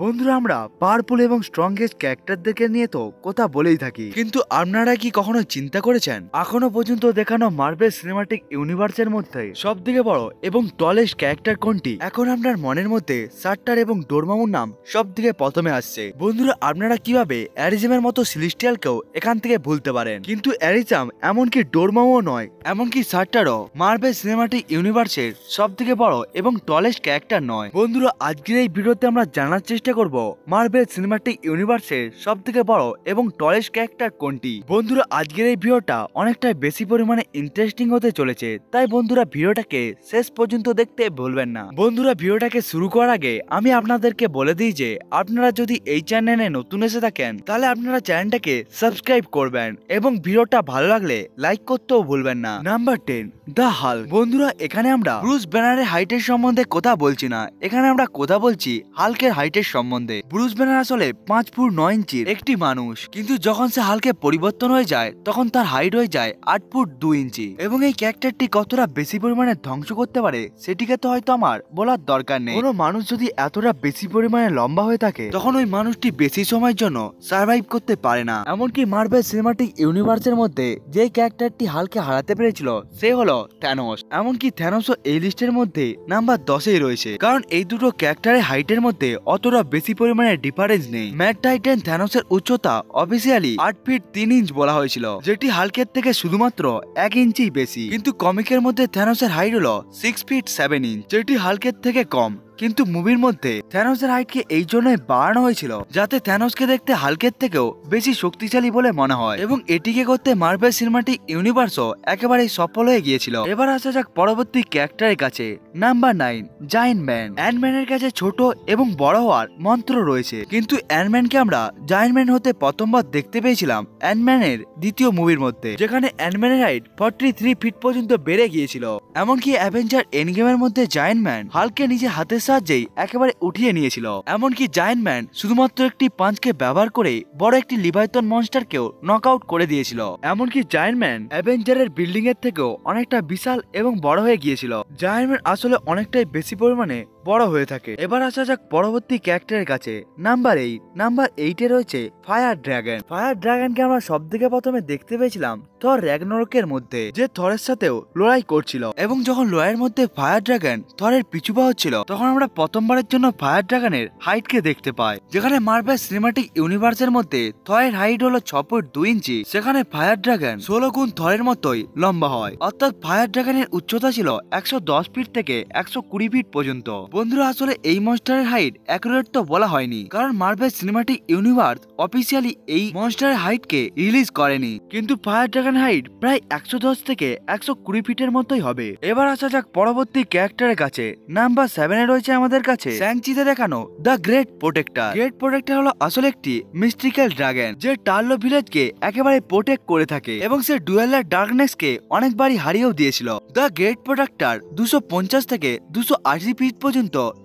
বন্ধুরা আমরা পাওয়ারফুল এবং স্ট্রংগেস্ট ক্যারেক্টারদেরকে নিয়ে তো কথা বলেই থাকি, কিন্তু আপনারা কি কখনো চিন্তা করেছেন এখনো পর্যন্ত দেখানো মার্ভেল সিনেমাটিক ইউনিভার্সের মধ্যে সবথেকে বড় এবং টলেস্ট ক্যারেক্টার কোনটি? এখন আপনার মনের মধ্যে সার্টার এবং ডোরমামুর নাম সবথেকে প্রথমে আসছে। বন্ধুরা আপনারা কিভাবে অ্যারিজমের মতো সিলেস্টিয়ালকেও এখান থেকে ভুলতে পারেন, কিন্তু অ্যারিজাম এমনকি ডোরমামুও নয়, এমনকি সার্টারও মার্ভেল সিনেমাটিক ইউনিভার্সের সবথেকে বড় এবং টলেস্ট ক্যারেক্টার নয়। বন্ধুরা আজকের এই ভিডিওতে আমরা জানার চেষ্টা করব মার্ভেল সিনেমাটিক ইউনিভার্সের সবথেকে বড় এবং টলেস্ট ক্যারেক্টার কোনটি। বন্ধুরা আজকের এই ভিডিওটা অনেকটাই বেশি পরিমাণে ইন্টারেস্টিং হতে চলেছে, তাই বন্ধুরা ভিডিওটাকে শেষ পর্যন্ত দেখতে ভুলবেন না। বন্ধুরা ভিডিওটাকে শুরু করার আগে আমি আপনাদেরকে বলে দিই যে আপনারা যদি এই চ্যানেলে নতুন এসে থাকেন তাহলে আপনারা চ্যানেলটাকে সাবস্ক্রাইব করবেন এবং ভিডিওটা ভালো লাগলে লাইক করতেও ভুলবেন না। Number 10, the Hulk. বন্ধুরা এখানে আমরা ব্রুস ব্যানারের হাইটের সম্বন্ধে কথা বলছি না, এখানে আমরা কথা বলছি হাল্কের হাইটের সম্বন্ধে। ব্রুস ব্যানার আসলে 5 ফুট 9 ইঞ্চির একটি মানুষ, কিন্তু যখন সে হাল্কে পরিবর্তন হয়ে যায় তখন তার হাইট হয়ে যায় 8 ফুট 2 ইঞ্চি। এবং এই ক্যারেক্টারটি কতটা বেশি পরিমাণে ধ্বংস করতে পারে সেটিকে তো হয়তো আমার বলার দরকার নেই। কোনো মানুষ যদি এতটা বেশি পরিমাণে লম্বা হয়ে থাকে তখন ওই মানুষটি বেশি সময়ের জন্য সার্ভাইভ করতে পারে না। এমনকি মার্ভেল সিনেমাটিক ইউনিভার্সের মধ্যে যে ক্যারেক্টারটি হাল্কে হারাতে পেরেছিল সে হলো থ্যানোস। এমনকি থ্যানোসও এই লিস্টের মধ্যে নাম্বার 10-এই রয়েছে, কারণ এই দুটো ক্যারেক্টারের হাইটের মধ্যে অতটা বেশি পরিমাণে ডিফারেন্স নেই। ম্যাড টাইটান থ্যানোসের উচ্চতা অফিসিয়ালি 8 ফিট 3 ইঞ্চ বলা হয়েছিল, যেটি হাল্কের থেকে শুধুমাত্র 1 ইঞ্চি বেশি। কিন্তু কমিকের মধ্যে থ্যানোসের হাইট হলো 6 ফিট 7 ইঞ্চ, যেটি হাল্কের থেকে কম। কিন্তু মুভির মধ্যে থ্যানোসের হাইটকে এই জন্যই বাড়ানো হয়েছিল যাতে থ্যানোসকে দেখতে হাল্কের থেকেও বেশি শক্তিশালী বলে মনে হয়, এবং এটিকে করতে মার্ভেল সিনেমাটিক ইউনিভার্সও একেবারেই সফল হয়ে গিয়েছিল। এবার আসা যাক পরবর্তী ক্যারেক্টারের কাছে। Number 9, giant man. অ্যান্টম্যানের কাছে ছোট এবং বড় হওয়ার মন্ত্র রয়েছে, কিন্তু অ্যান্টম্যানকে আমরা জায়ান্ট ম্যান হতে প্রথমবার দেখতে পেয়েছিলাম অ্যান্টম্যানের দ্বিতীয় মুভির মধ্যে, যেখানে অ্যান্টম্যানের হাইট 43 ফিট পর্যন্ত বেড়ে গিয়েছিল। এমনকি অ্যাভেঞ্জার এন্ডগেমের মধ্যে জায়ান্ট ম্যান হাল্ককে নিজে হাতের সাহায্যেই একেবারে উঠিয়ে নিয়েছিল। এমনকি জায়ান্ট ম্যান শুধুমাত্র একটি পাঞ্চকে ব্যবহার করে বড় একটি লিভাইথন মনস্টারকেও নকআউট করে দিয়েছিল। এমনকি জায়ান্ট ম্যান অ্যাভেঞ্জারের বিল্ডিং এর থেকেও অনেকটা বিশাল এবং বড় হয়ে গিয়েছিল। জায়ান্ট ম্যান আসলে অনেকটাই বেশি পরিমাণে বড় হয়ে থাকে। এবার আসা যাক পরবর্তী ক্যারেক্টারের কাছে। নাম্বার 8। নাম্বার 8-এ রয়েছে ফায়ার ড্রাগন। ফায়ার ড্রাগনকে আমরা সব থেকে প্রথমে দেখতে পেয়েছিলাম থর র্যাগনারকের মধ্যে, যে থরের সাথেও লড়াই করছিল। এবং যখন লড়াইয়ের মধ্যে ফায়ার ড্রাগন থরের পিছু পা হচ্ছিল তখন আমরা প্রথমবারের জন্য ফায়ার ড্রাগনের হাইটকে দেখতে পাই, যেখানে মার্ভেল সিনেমাটিক ইউনিভার্সের মধ্যে থরের হাইট হলো 6 ফুট 2 ইঞ্চি, সেখানে ফায়ার ড্রাগন 16 গুণ থরের মতোই লম্বা হয়। অর্থাৎ ফায়ার ড্রাগনের উচ্চতা ছিল 110 ফিট থেকে 120 ফিট পর্যন্ত। বন্ধুরা আসলে এই মনস্টারের হাইট অ্যাকুরেট তো বলা হয়নি, কারণ মার্ভেল সিনেমাটিক ইউনিভার্স অফিসিয়ালি এই মনস্টারের হাইটকে রিলিজ করেনি, কিন্তু ফায়ার ড্রাগন হাইট প্রায় 110 থেকে 120 ফিটের মতোই হবে। এবার আসা যাক পরবর্তী ক্যারেক্টারের কাছে। নাম্বার 7-এ রয়েছে আমাদের কাছে শ্যাং-চিতে দেখানো the great protector. Great protector হলো আসলে একটি মিস্টিক্যাল ড্রাগন, যে টার্লো ভিলেজকে একেবারে প্রোটেক্ট করে থাকে, এবং সে ডুয়েলার ডার্কনেসকে অনেকবারই হারিয়েও দিয়েছিল। দ্য গ্রেট প্রোটেক্টর 250 থেকে 280 ফিট পর্যন্ত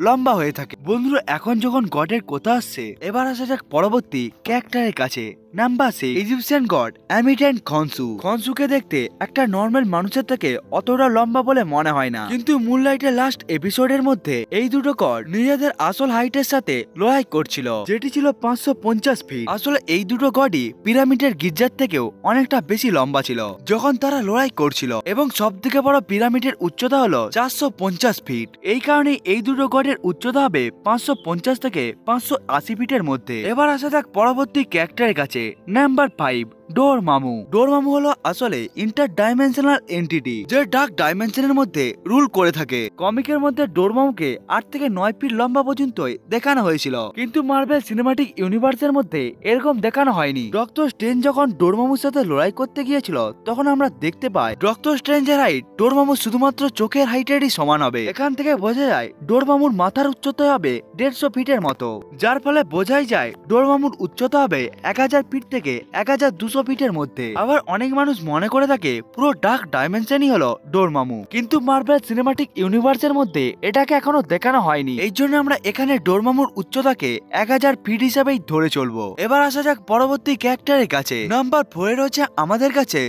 লম্বা হয়ে থাকে। বন্ধুরা এখন যখন গডের কথা আসছে, এবার আসা যাক পরবর্তী ক্যারেক্টারের কাছে। নাম্বার 6, ইজিপশিয়ান গড অ্যামিটেন্ট খনসু। খনসুকে দেখতে একটা নর্মাল মানুষের থেকে অতটা লম্বা বলে মনে হয় না, কিন্তু মুনলাইটের লাস্ট এপিসোডের মধ্যে এই দুটো গড নিজেদের আসল হাইটের সাথে লড়াই করছিল, যেটি ছিল 550 ফিট। আসলে এই দুটো গডই পিরামিডের গির্জার থেকেও অনেকটা বেশি লম্বা ছিল যখন তারা লড়াই করছিল, এবং সব থেকে বড় পিরামিডের উচ্চতা হলো 450 ফিট। এই কারণে এই দুটো গডের উচ্চতা হবে 550 থেকে 580 ফিটের মধ্যে। এবার আসা যাক পরবর্তী ক্যারেক্টারের কাছে। নাম্বার 5, ডোরমামু। ডোরমামু হলো আসলে ইন্টার ডাইমেনশনাল এন্টিটি, যে ডার্ক ডাইমেনশনের মধ্যে রুল করে থাকে। কমিকের মধ্যে ডোরমামুকে 8 থেকে 9 ফিট লম্বা পর্যন্তই দেখানো হয়েছিল, কিন্তু মার্ভেল সিনেমাটিক ইউনিভার্সের মধ্যে এরকম দেখানো হয়নি। ডক্টর স্ট্রেঞ্জ যখন ডোরমামুর সাথে লড়াই করতে গিয়েছিল তখন আমরা দেখতে পাই ডক্টর স্ট্রেঞ্জের হাইট ডোরমামু শুধুমাত্র চোখের হাইটেরই সমান হবে। এখান থেকে বোঝা যায় ডোরমামুর মাথার উচ্চতা হবে 150 ফিটের মতো, যার ফলে বোঝাই যায় ডোরমামুর উচ্চতা হবে 1000 ফিট থেকে 1200 ফিটের মধ্যে। আবার অনেক মানুষ মনে করে থাকে পুরো ডার্ক ডাইমেনশনই হলো ডোরমামু, কিন্তু মার্ভেল সিনেমাটিক ইউনিভার্সের মধ্যে এটাকে এখনো দেখানো হয়নি। এই জন্য আমরা এখানে ডোরমামুর উচ্চতাকে 1000 ফিট হিসাবেই ধরে চলবো। এবার আসা যাক পরবর্তী ক্যারেক্টারের কাছে। নাম্বার 4 রয়েছে আমাদের কাছে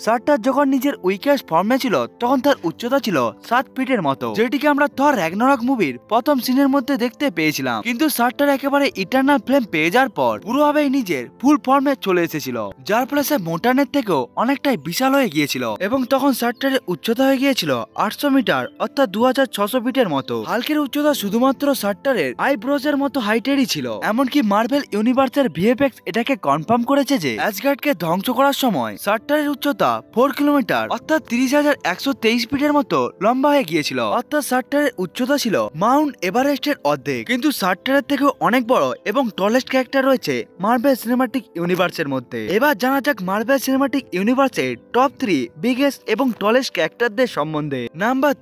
সার্টার যখন নিজের উইকেস্ট ফর্মে ছিল তখন তার উচ্চতা ছিল 7 ফিটের মতো, যেটিকে আমরা থর র‍্যাগনারক মুভির প্রথম সিনের মধ্যে দেখতে পেয়েছিলাম। কিন্তু সার্টার একেবারে ইটারনাল ফ্লেম পেয়ে যাওয়ার পর পুরোভাবেই নিজের ফুল ফর্মে চলে এসেছিল, যার ফলে সে মোটানের থেকেও অনেকটাই বিশাল হয়ে গিয়েছিল এবং তখন সার্টারের উচ্চতা হয়ে গিয়েছিল 800 মিটার অর্থাৎ 2600 ফিটের মতো। হাল্কের উচ্চতা শুধুমাত্র সার্টারের আইব্রোজ এর মতো হাইটেরই ছিল। এমনকি মার্ভেল ইউনিভার্সের ভিএফএক্স এটাকে কনফার্ম করেছে যে অ্যাসগার্ডকে ধ্বংস করার সময় সার্টারের উচ্চতা 4 কিলোমিটার অর্থাৎ 30,123 ফিটের মতো লম্বা হয়ে গিয়েছিল। অর্থাৎ সার্টারের উচ্চতা ছিল মাউন্ট এভারেস্টের অর্ধেক। কিন্তু সার্টারের থেকেও অনেক বড় এবং টলেস্ট ক্যারেক্টার রয়েছে মার্ভেল সিনেমাটিক ইউনিভার্সের মধ্যে। এবার জানা যাক মার্ভেল সিনেমাটিক ইউনিভার্সের টপ 3 বিগেস্ট এবং টলেস্ট ক্যারেক্টারদের সম্বন্ধে। নাম্বার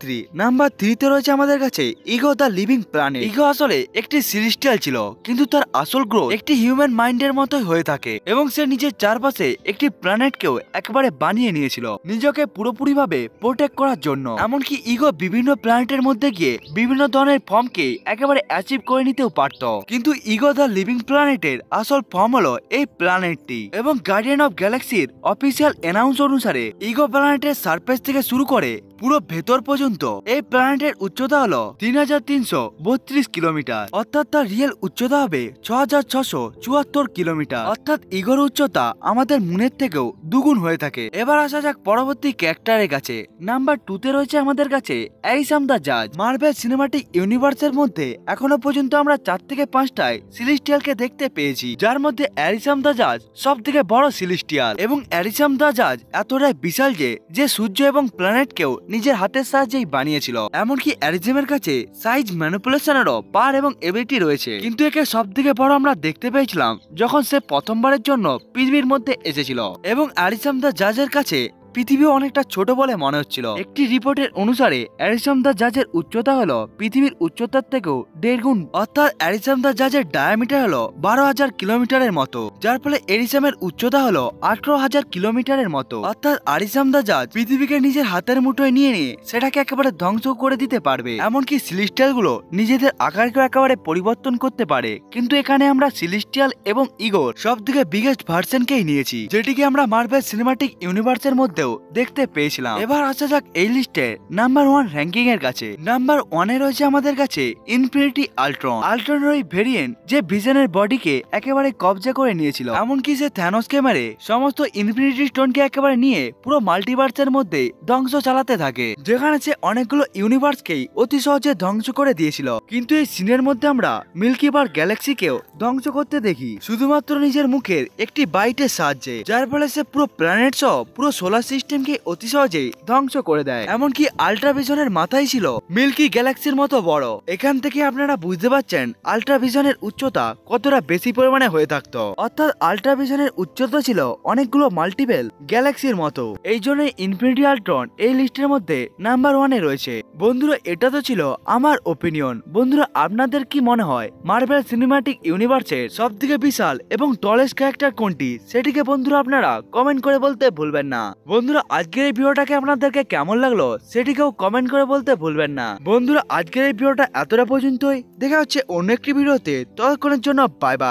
3 তে রয়েছে আমাদের কাছে ego the living planet. Ego আসলে একটি সিলেস্টিয়াল ছিল, কিন্তু তার আসল গ্রোথ একটি হিউম্যান মাইন্ডের মতোই হয়ে থাকে এবং সে নিজের চারপাশে একটি প্ল্যানেটকেও একেবারে বানিয়ে নিয়েছিল নিজেকে পুরোপুরিভাবে প্রোটেক্ট করার জন্য। এমনকি ইগো বিভিন্ন প্ল্যানেটের মধ্যে গিয়ে বিভিন্ন ধরনের ফর্মকে একেবারে অ্যাচিভ করে নিতেও পারত। কিন্তু ইগো দ্য লিভিং প্ল্যানেটের আসল ফর্ম হলো এই প্ল্যানেটটি এবং গার্ডিয়ান অফ গ্যালাক্সির অফিসিয়াল অ্যানাউন্স অনুসারে ইগো প্ল্যানেটের সারফেস থেকে শুরু করে পুরো ভেতর পর্যন্ত এই প্ল্যানেটের উচ্চতা হলো 3332 কিলোমিটার, অর্থাৎ তার রিয়েল উচ্চতা হবে 6674 কিলোমিটার। অর্থাৎ ইগোর উচ্চতা আমাদের মুনের থেকেও দুগুণ হয়ে থাকে। এবার আসা যাক পরবর্তী ক্যারেক্টারের কাছে। নাম্বার 2 তে রয়েছে আমাদের কাছে অ্যারিসাম দ্য জাজ। মার্ভেল সিনেমাটিক ইউনিভার্সের মধ্যে এখনো পর্যন্ত আমরা 4 থেকে 5টায় সিলেস্টিয়ালকে দেখতে পেয়েছি, যার মধ্যে অ্যারিসাম দ্য জাজ সব থেকে বড় সিলেস্টিয়াল। এবং অ্যারিসাম দ্য জাজ এতটাই বিশাল যে সূর্য এবং প্ল্যানেটকেও নিজের হাতের সাহায্যেই বানিয়েছিল। এমনকি অ্যারিজমের কাছে সাইজ ম্যানিপুলেশনেরও পাওয়ার এবং এবিলিটি রয়েছে। কিন্তু একে সব থেকে বড় আমরা দেখতে পেয়েছিলাম যখন সে প্রথমবারের জন্য পৃথিবীর মধ্যে এসেছিল এবং অ্যারিসাম দ্য জাজের কাছে পৃথিবী অনেকটা ছোট বলে মনে হচ্ছিল। একটি রিপোর্টের অনুসারে অ্যারিসাম দ্য জাজের উচ্চতা হলো পৃথিবীর উচ্চতার থেকেও 1.5 গুণ, অর্থাৎ অ্যারিসাম দ্য জাজের ডায়ামিটার হলো 12,000 কিলোমিটারের মতো, যার ফলে অ্যারিসামের উচ্চতা হলো 18,000 কিলোমিটারের মতো। অর্থাৎ অ্যারিসাম দ্য জাজ পৃথিবীকে নিজের হাতের মুঠোয় নিয়ে সেটাকে একেবারে ধ্বংস করে দিতে পারবে। এমনকি সিলেস্টিয়াল গুলো নিজেদের আকারকেও একেবারে পরিবর্তন করতে পারে। কিন্তু এখানে আমরা সিলেস্টিয়াল এবং ইগোর সব থেকে বিগেস্ট ভার্সনকেই নিয়েছি, যেটিকে আমরা মার্ভেল সিনেমাটিক ইউনিভার্সের মধ্যে দেখতে পেয়েছিলাম। এবার আসা যাক এই লিস্টের নাম্বার 1 র্যাঙ্কিং এর কাছে। নাম্বার 1 এ রয়েছে আমাদের কাছে ইনফিনিটি আল্ট্রন। আল্ট্রনের ওই ভেরিয়েন্ট যে ভিশনের বডিকে একেবারে কবজা করে নিয়েছিল, এমনকি সে থ্যানোসকে মেরে সমস্ত ইনফিনিটি স্টোনকে একেবারে নিয়ে পুরো মাল্টিভার্সের মধ্যে ধ্বংস চালাতে থাকে, যেখানে সে অনেকগুলো ইউনিভার্সকেই অতি সহজে ধ্বংস করে দিয়েছিল। কিন্তু এই সিনের মধ্যে আমরা মিল্কিবার গ্যালাক্সিকেও ধ্বংস করতে দেখি শুধুমাত্র নিজের মুখের একটি বাইটের সাহায্যে, যার ফলে সে পুরো প্ল্যানেট সহ পুরো সোলার সিস্টেমকে অতি সহজেই ধ্বংস করে দেয়। এমনকি আল্ট্রাভিশনের মাথায় ছিল মিল্কি গ্যালাক্সির মতো বড়। এখান থেকে আপনারা বুঝতে পারছেন আল্ট্রাভিশনের উচ্চতা কতটা বেশি পরিমাণে হয়ে থাকতো। অর্থাৎ আল্ট্রাভিশনের উচ্চতা ছিল অনেকগুলো মাল্টিপল গ্যালাক্সির মতো। এই জন্য ইনফিনিটি আল্ট্রন এই লিস্টের মধ্যে নাম্বার 1 এ রয়েছে। বন্ধুরা, এটা তো ছিল আমার ওপিনিয়ন। বন্ধুরা, আপনাদের কি মনে হয় মার্ভেল সিনেমাটিক ইউনিভার্সের সব থেকে বিশাল এবং টলেস্ট ক্যারেক্টার কোনটি? সেটিকে বন্ধুরা আপনারা কমেন্ট করে বলতে ভুলবেন না। বন্ধুরা, আজকের এই ভিডিওটাকে আপনাদেরকে কেমন লাগলো সেটিকেও কমেন্ট করে বলতে ভুলবেন না। বন্ধুরা, আজকের এই ভিডিওটা এতটা পর্যন্তই। দেখা হচ্ছে অন্য একটি ভিডিওতে। ততক্ষণের জন্য বাই বাই।